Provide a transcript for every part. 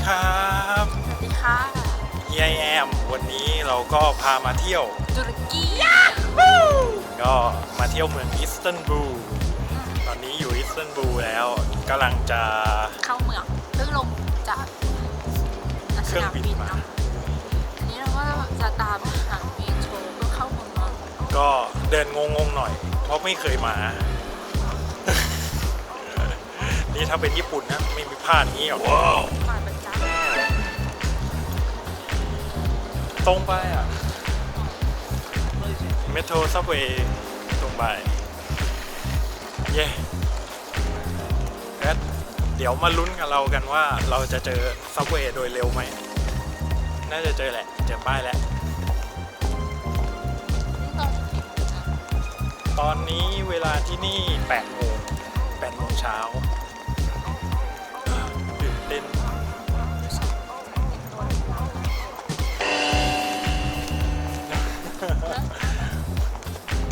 ครับสวัสดีค่ะเฮียแอมวันนี้เราก็พามาเที่ยวตุรกีก็มาเที่ยวเมืองอิสตันบูลตอนนี้อยู่อิสตันบูลแล้วกำลังจะ เข้าเมืองเพิ่งลงจากสนามบินเนาะอันนี้เราก็จะตามหาเมโทรเพื่อเข้าเมืองเนาะก็เดินงงๆหน่อยเพราะไม่เคยมา นี่ถ้าเป็นญี่ปุ่นนะไม่มีพลาดอย่างนี้หรอกว้าว ผ่านประจำ ตรงไปอ่ะเมโทรซับเวย์ตรงไปเย้แล้วเดี๋ยวมาลุ้นกับเรากันว่าเราจะเจอซับเวย์โดยเร็วไหมน่าจะเจอแหละเจอป้ายแล้วตอนนี้เวลาที่นี่8 โมงเช้าตื่นเต้น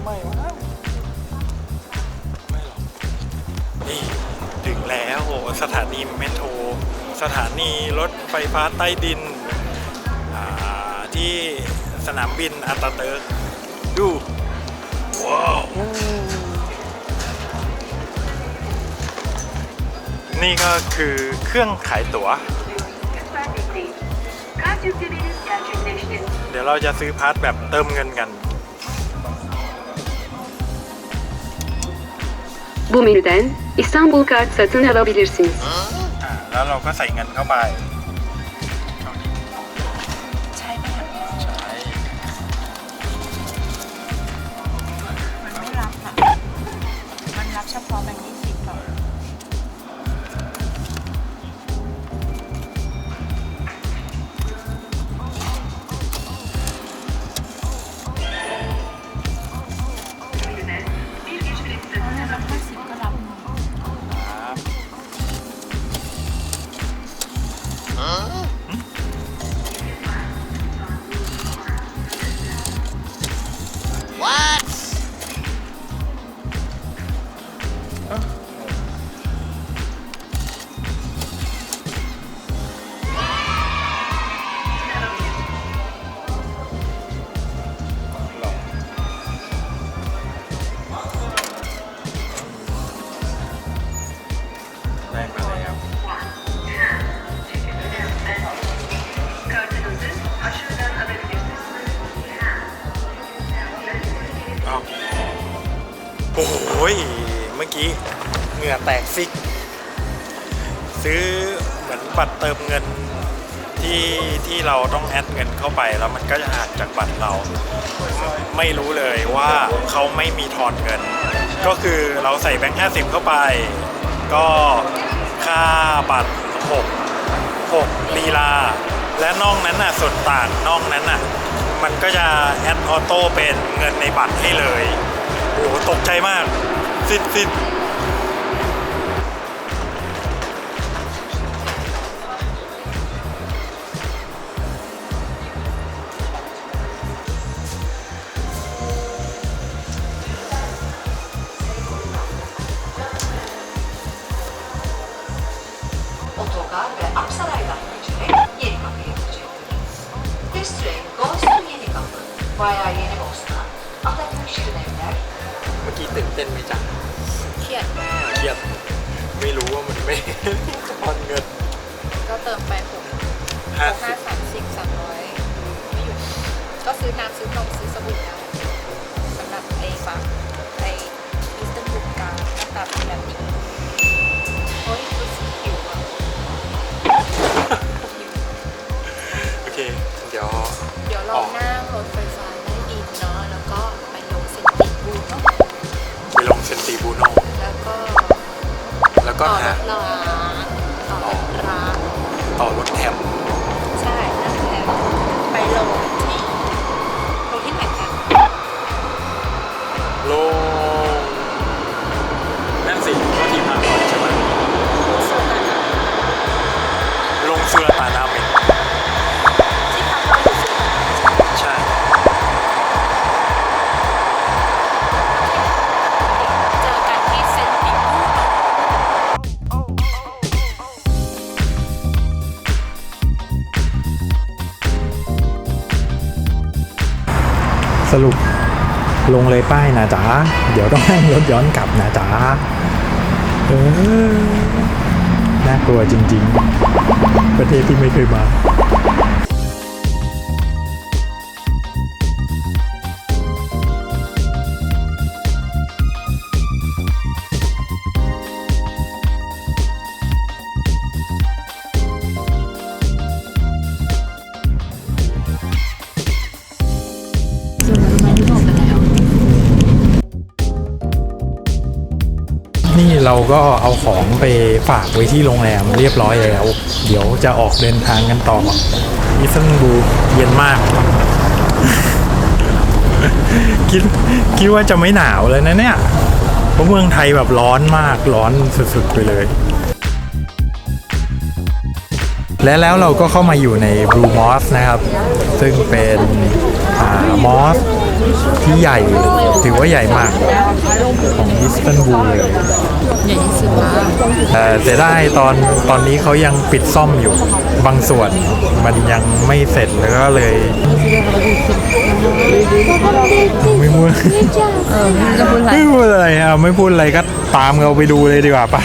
ไม่วะไม่หรอกนี่ถึงแล้วสถานีเมโทรสถานีรถไฟฟ้าใต้ดินที่สนามบินอาตาเติร์กดูว้าวนี่ก็คือเครื่องขายตั๋วเดี๋ยวเราจะซื้อพาสแบบเติมเงินกัน Bu menüden İstanbul Kart satın alabilirsiniz. แล้วเราก็ใส่เงินเข้าไป ใช่ไหม ใช่ มันไม่รับนะมันรับเฉพาะแบงค์20หรอก็รับ ได้มาแล้วเอาโอ้โหเมื่อกี้เหงื่อแตกซิกซื้อเหมือนบัตรเติมเงินที่เราต้องแอดเงินเข้าไปแล้วมันก็จะหักจากบัตรเราไม่รู้เลยว่าเขาไม่มีทอนเงินก็คือเราใส่แบงค์50เข้าไปก็ค่าบัตร6ลีลาและนอกนั้นน่ะส่วนต่างนอกนั้นน่ะมันก็จะแอดออโต้เป็นเงินในบัตรให้เลยโอ้โหตกใจมากสิOtogar ve Aksaray'dan geçerek Yenikapı'ya gidecektir. This train goes to Yenikapı via Yenibosna, Atatürk Şirinevler, เมื่อกี้ตื่นเต้นไหมจ๊ะ เครียด เครียดไม่รู้ว่ามันไม่ทอนเงิน ก็เติมไป50 30 300ไม่หยุดก็ซื้อน้ำซื้อนมซื้อสบู่ได้สำหรับไอ้ฟังไอ้อิสตันบูลการหน้าตาเป็นแบบนี้โอ้ยดูสีผิวอ่ะ โอเคเดี๋ยว เดี๋ยวเรานั่งรถไฟฟ้าใต้ดินเนาะแล้วก็ไปลงเซนติบูเนาะ ไปลงเซนติบูโน แล้วก็ แล้วก็ ต่อร หา ถรางต่อรถราง ต่อรถแทม ใช่นั่นแหละไปลงที่ไหนกัน ลงนั่นสิว่าทีมมาก่อนใช่ไหมลงสุลต่านนาเมน ที่พักเราอยู่สุด ใช่ เจอกันที่เซนติบู สรุปลงเลยป้ายนะจ๊ะเดี๋ยวต้องนั่งรถย้อนกลับนะจ๊ะน่ากลัวจริงๆประเทศที่ไม่เคยมา นี่เราก็เอาของไปฝากไว้ที่โรงแรมเรียบร้อยแล้ว เดี๋ยวจะออกเดินทางกันต่ออิสตันบูลเย็นมาก คิดว่าจะไม่หนาวเลยนะเนี่ยเพราะเมืองไทยแบบร้อนมากร้อนสุดๆไปเลย และแล้วเราก็เข้ามาอยู่ใน Blue Mosque นะครับ ซึ่งเป็นมอสที่ใหญ่ถือว่าใหญ่มากของอิสตันบูลเลย ใหญ่ที่สุดแล้ว แต่ได้ตอนนี้เขายังปิดซ่อมอยู่บางส่วนมันยังไม่เสร็จแล้วก็เลยไม่พูด จะพูดอะไร ไม่พูดอะไรครับไม่พูดอะไรก็ตามเราไปดูเลยดีกว่าปะ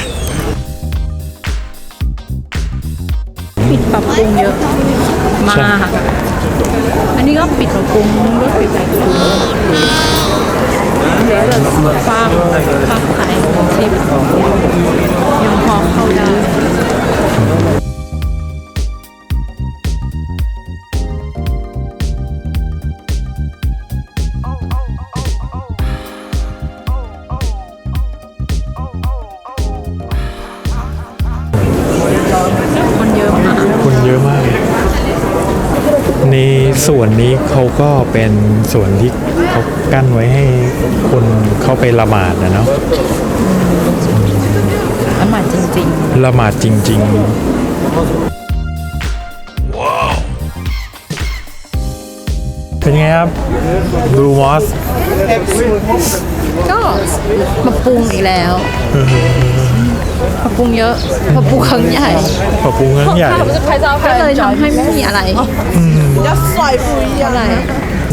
ปิดปรับปรุงเยอะมาก อันนี้ก็ปิดปรับปรุงก็ปิดปรับปรุงเหลือแบบฟาร์มขายที่ยังพอเข้าได้ คนเยอะมาก คนเยอะมากในส่วนนี้เขาก็เป็นส่วนที่เขากั้นไว้ให้คนเข้าไปละหมาดนะเนาะ อร่อยจริง ละหมาดจริงๆว้าวเป็นไงครับ Blue Mosque ๆ ก็ปรับปรุงอีกแล้วปรับปรุงเยอะปรับปรุงครั้งใหญ่ ปรับปรุงครั้งใหญ่ ก็เลยทำให้ไม่มีอะไรอะไร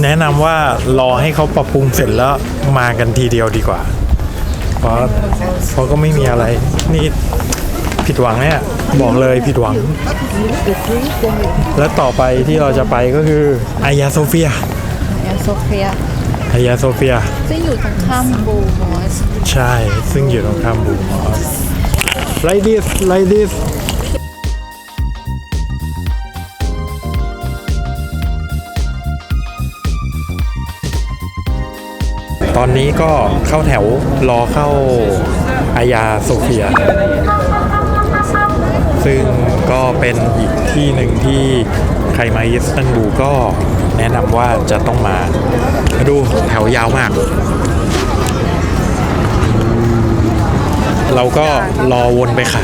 แนะนำว่ารอให้เขาปรับปรุงเสร็จแล้วมากันทีเดียวดีกว่า เพราะก็ไม่มีอะไร นี่ผิดหวังเนี่ยบอกเลยผิดหวัง และต่อไปที่เราจะไปก็คืออายาโซเฟีย ยาโซเฟีย อายาโซเฟีย ซึ่งอยู่ตรงข้ามบูมอส ใช่ ซึ่งอยู่ตรงข้ามบูมอส like this ตอนนี้ก็เข้าแถวรอเข้าอายาโซเฟีย ซึ่งก็เป็นอีกที่หนึ่งที่ใครมาอิสตันบูลก็แนะนำว่าจะต้องมาดูแถวยาวมาก เราก็รอวนไปค่ะ